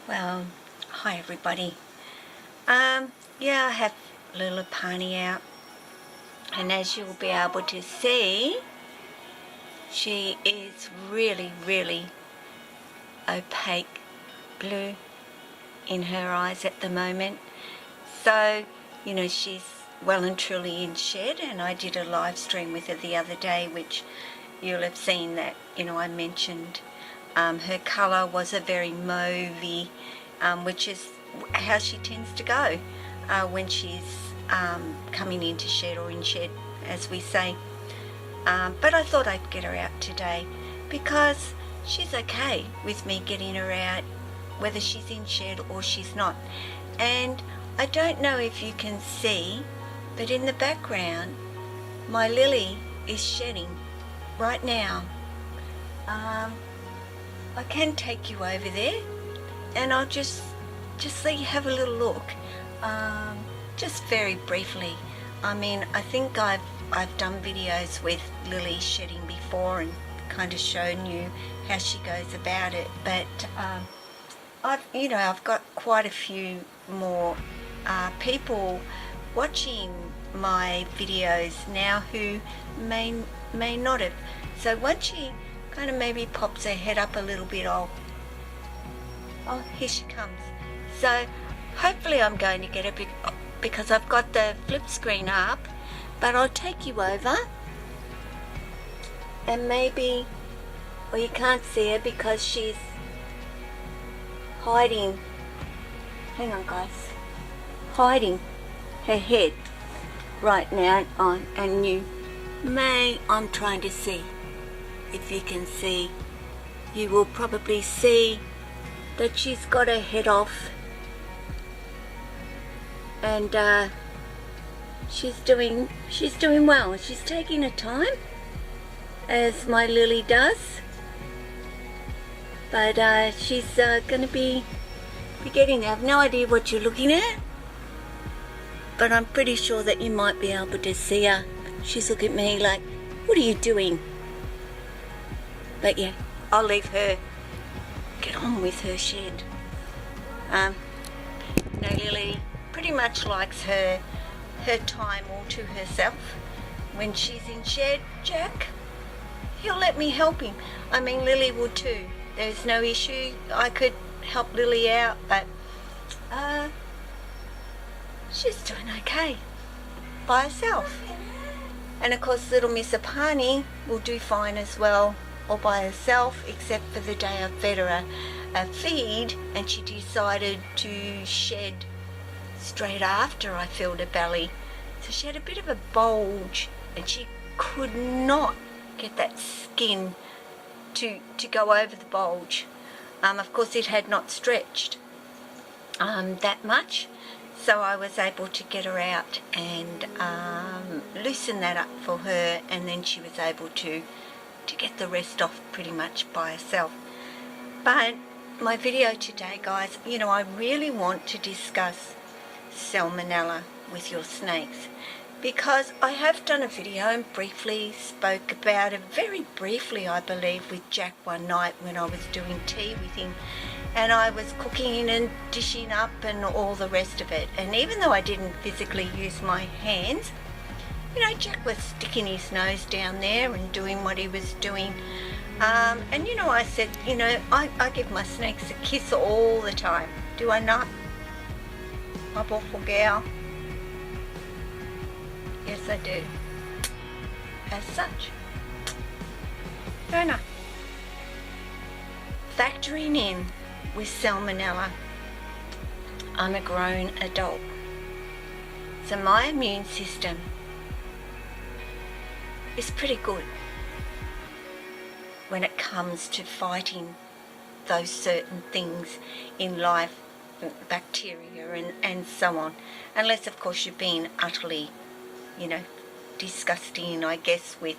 Well, hi everybody. Yeah, I have little Pani out, and as you'll be able to see, she is really opaque blue in her eyes at the moment. So, she's well and truly in shed, and I did a live stream with her the other day, which you'll have seen that, I mentioned her colour was a very mauvey, which is how she tends to go when she's coming into shed, or in shed as we say. But I thought I'd get her out today because she's okay with me getting her out whether she's in shed or she's not. And I don't know if you can see, but in the background my lily is shedding right now. I can take you over there and I'll just let you have a little look, just very briefly. I mean, I think I've done videos with Lily shedding before and kind of shown you how she goes about it, but I've got quite a few more people watching my videos now who may not have. So once she kind of maybe pops her head up a little bit, oh, here she comes. So hopefully I'm going to get her because I've got the flip screen up, but I'll take you over and maybe, well, you can't see her because she's hiding, hang on guys, hiding her head right now on, and I'm trying to see if you can see. You will probably see that she's got her head off, and she's doing well. She's taking her time, as my Lily does, but she's going to be getting there. I have no idea what you're looking at, but I'm pretty sure that you might be able to see her. She's looking at me like, what are you doing? But yeah, I'll leave her get on with her shed. Lily pretty much likes her time all to herself. When she's in shed, Jack, he'll let me help him. I mean, Lily would too. There's no issue. I could help Lily out, but she's doing okay by herself. And of course, little Miss Apani will do fine as well, all by herself, except for the day I fed her a feed and she decided to shed straight after I filled her belly. So she had a bit of a bulge and she could not get that skin to go over the bulge. Of course, it had not stretched that much, so I was able to get her out and loosen that up for her, and then she was able to get the rest off pretty much by herself. But my video today, guys, I really want to discuss Salmonella with your snakes, because I have done a video and briefly spoke about it, very briefly I believe, with Jack one night when I was doing tea with him and I was cooking and dishing up and all the rest of it. And even though I didn't physically use my hands, Jack was sticking his nose down there and doing what he was doing. And I said, I give my snakes a kiss all the time. Do I not? My awful gal. Yes, I do. As such. Don't I? Factoring in with Salmonella, I'm a grown adult. So my immune system is pretty good when it comes to fighting those certain things in life, bacteria and so on. Unless, of course, you're being utterly, disgusting, I guess, with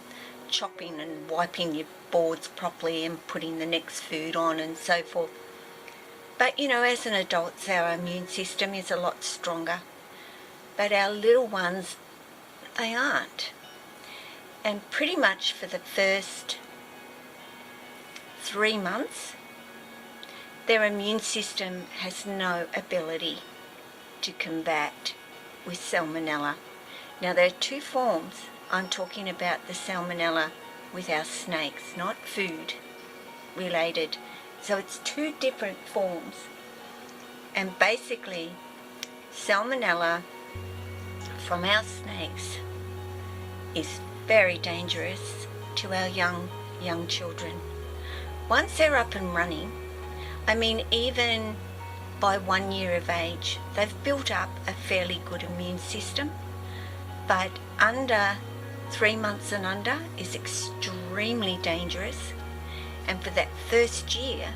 chopping and wiping your boards properly and putting the next food on and so forth. But, as an adult, our immune system is a lot stronger. But our little ones, they aren't. And pretty much for the first 3 months, their immune system has no ability to combat with Salmonella. Now there are two forms. I'm talking about the Salmonella with our snakes, not food related. So it's two different forms. And basically, Salmonella from our snakes is very dangerous to our young children. Once they're up and running, I mean, even by 1 year of age, they've built up a fairly good immune system, but under 3 months and under is extremely dangerous, and for that first year,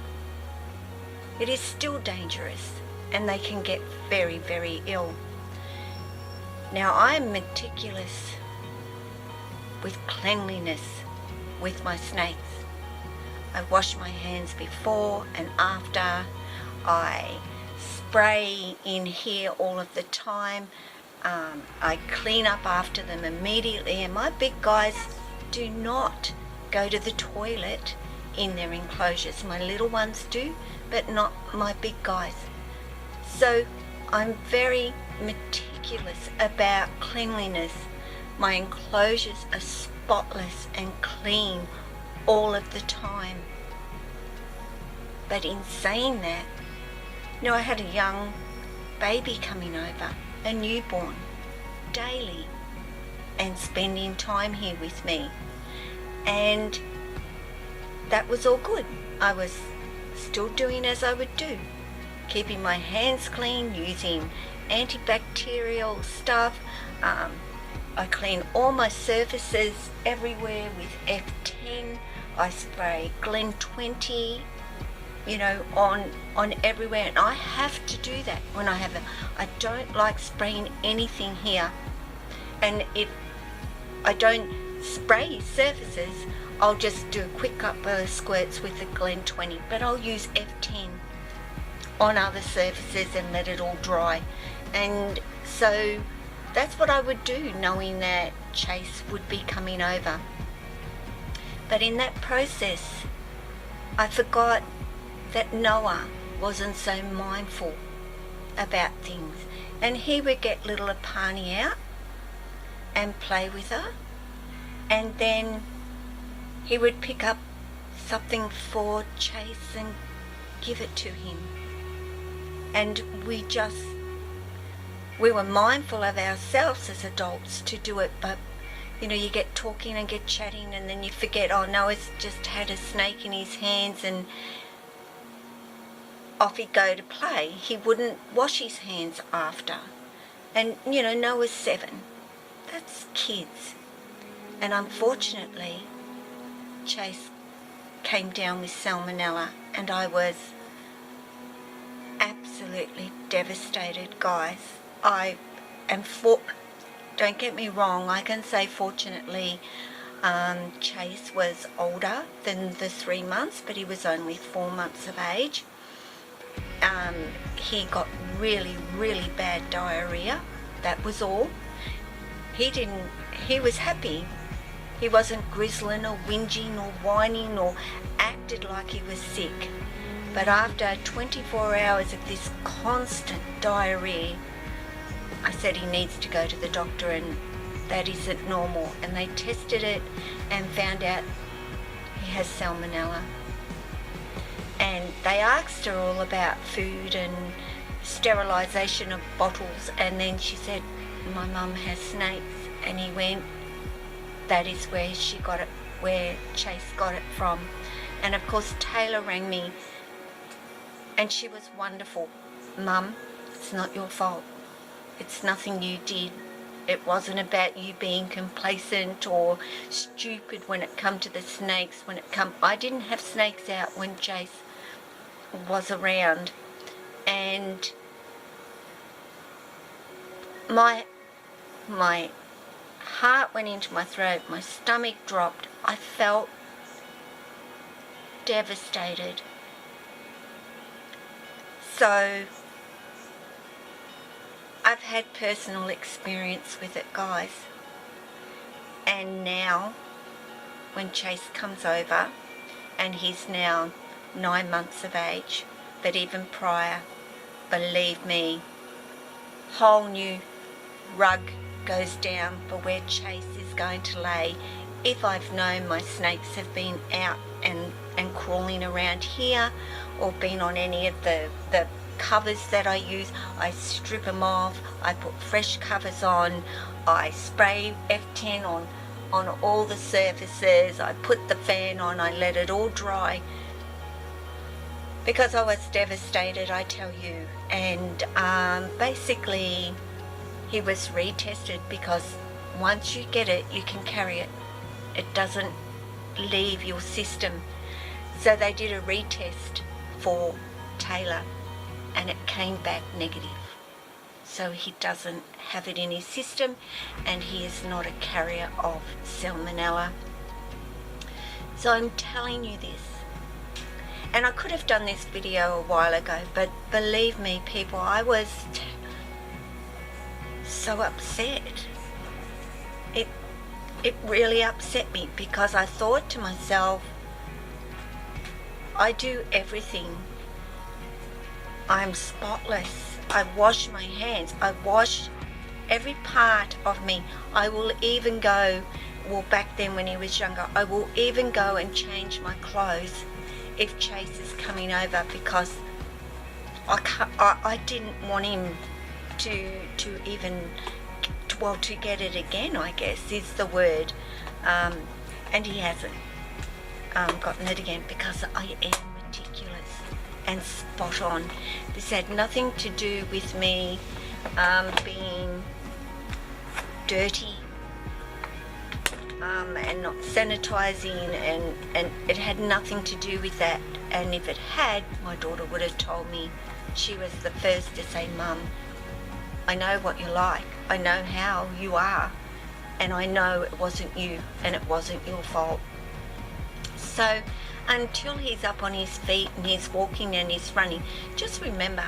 it is still dangerous, and they can get very, very ill. Now, I'm meticulous with cleanliness with my snakes. I wash my hands before and after. I spray in here all of the time. I clean up after them immediately, and my big guys do not go to the toilet in their enclosures. My little ones do, but not my big guys. So I'm very meticulous about cleanliness. My enclosures are spotless and clean all of the time. But in saying that, you know, I had a young baby coming over, a newborn, daily, and spending time here with me. And that was all good. I was still doing as I would do, keeping my hands clean, using antibacterial stuff. I clean all my surfaces everywhere with F10. I spray Glen 20, you know, on everywhere, and I have to do that when I don't like spraying anything here. And if I don't spray surfaces, I'll just do a quick couple of squirts with the Glen 20, but I'll use F10 on other surfaces and let it all dry. And so that's what I would do, knowing that Chase would be coming over. But in that process, I forgot that Noah wasn't so mindful about things, and he would get little Apani out and play with her, and then he would pick up something for Chase and give it to him. And we were mindful of ourselves as adults to do it, but you know, you get talking and get chatting, and then you forget, oh, Noah's just had a snake in his hands, and off he'd go to play. He wouldn't wash his hands after. And, you know, Noah's 7. That's kids. And unfortunately, Chase came down with Salmonella, and I was absolutely devastated, guys. Don't get me wrong, I can say fortunately Chase was older than the 3 months, but he was only 4 months of age. He got really, really bad diarrhea. That was all. He was happy. He wasn't grizzling or whinging or whining or acted like he was sick. But after 24 hours of this constant diarrhea, I said he needs to go to the doctor, and that isn't normal. And they tested it and found out he has Salmonella. And they asked her all about food and sterilisation of bottles, and then she said, my mum has snakes. And he went, that is where she got it, where Chase got it from. And of course Taylor rang me, and she was wonderful. Mum, it's not your fault. It's nothing you did. It wasn't about you being complacent or stupid when it come to the snakes. I didn't have snakes out when Chase was around, and my heart went into my throat, my stomach dropped. I felt devastated. So I've had personal experience with it, guys. And now, when Chase comes over, and he's now 9 months of age, But even prior, believe me, whole new rug goes down for where Chase is going to lay. If I've known my snakes have been out and crawling around here, or been on any of the covers that I use, I strip them off, I put fresh covers on, I spray F10 on all the surfaces, I put the fan on, I let it all dry, because I was devastated, I tell you. And basically he was retested, because once you get it, you can carry it. It doesn't leave your system. So they did a retest for Taylor and it came back negative. So he doesn't have it in his system and he is not a carrier of Salmonella. So I'm telling you this. And I could have done this video a while ago, but believe me people, I was so upset. It really upset me, because I thought to myself, I do everything. I'm spotless. I wash my hands. I wash every part of me. I will even go, well, back then when he was younger, I will even go and change my clothes if Chase is coming over, because I didn't want him to even, well, to get it again, I guess is the word. And he hasn't gotten it again, because I am meticulous and spot on. This had nothing to do with me being dirty and not sanitizing, and it had nothing to do with that. And if it had, my daughter would have told me. She was the first to say, Mum, I know what you're like, I know how you are, and I know it wasn't you and it wasn't your fault. So until he's up on his feet and he's walking and he's running, just remember,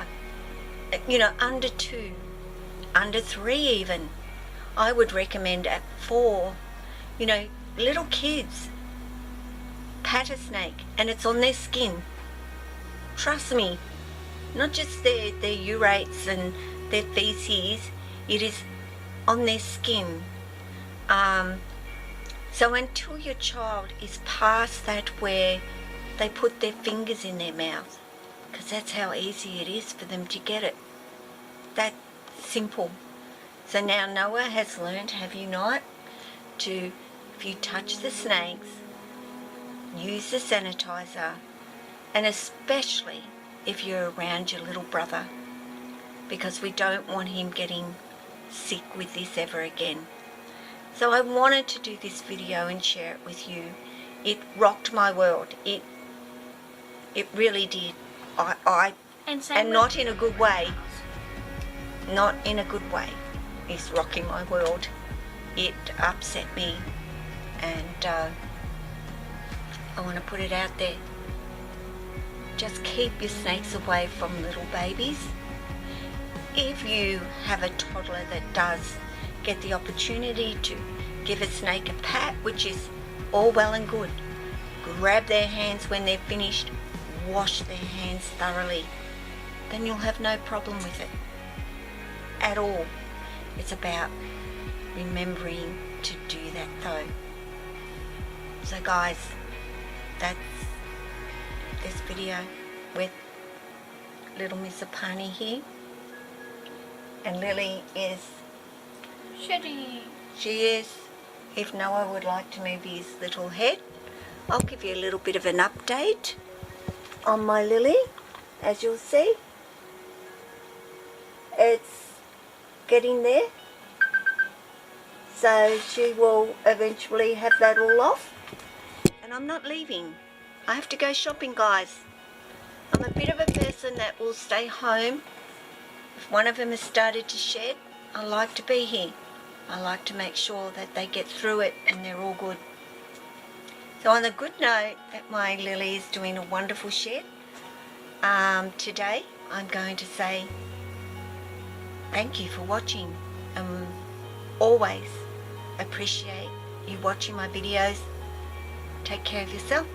you know, under 2, under 3 even, I would recommend at 4, you know, little kids pat a snake and it's on their skin. Trust me, not just their urates and their feces, it is on their skin. So until your child is past that where they put their fingers in their mouth, because that's how easy it is for them to get it. That simple. So now Noah has learned, have you not, to, if you touch the snakes, use the sanitizer, and especially if you're around your little brother, because we don't want him getting sick with this ever again. So I wanted to do this video and share it with you. It rocked my world. It really did. And not in a good way. Not in a good way. It's rocking my world. It upset me, and I want to put it out there. Just keep your snakes away from little babies. If you have a toddler that does get the opportunity to give a snake a pat, which is all well and good, grab their hands when they're finished, wash their hands thoroughly, then you'll have no problem with it at all. It's about remembering to do that though. So guys, that's this video with little Miss Apani here, and Lily is shedding. She is. If Noah would like to move his little head, I'll give you a little bit of an update on my Lily. As you'll see, it's getting there. So she will eventually have that all off. And I'm not leaving. I have to go shopping, guys. I'm a bit of a person that will stay home. If one of them has started to shed, I like to be here. I like to make sure that they get through it and they're all good. So on the good note that my Lily is doing a wonderful shed, today I'm going to say thank you for watching. Always appreciate you watching my videos. Take care of yourself.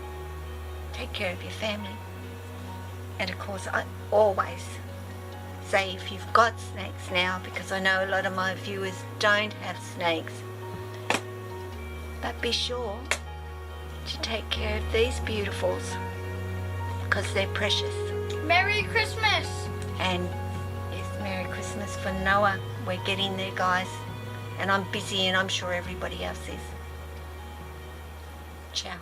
Take care of your family. And of course, I always say if you've got snakes now, because I know a lot of my viewers don't have snakes, but be sure to take care of these beautifuls because they're precious. Merry Christmas! And yes, Merry Christmas for Noah. We're getting there, guys. And I'm busy, and I'm sure everybody else is. Ciao.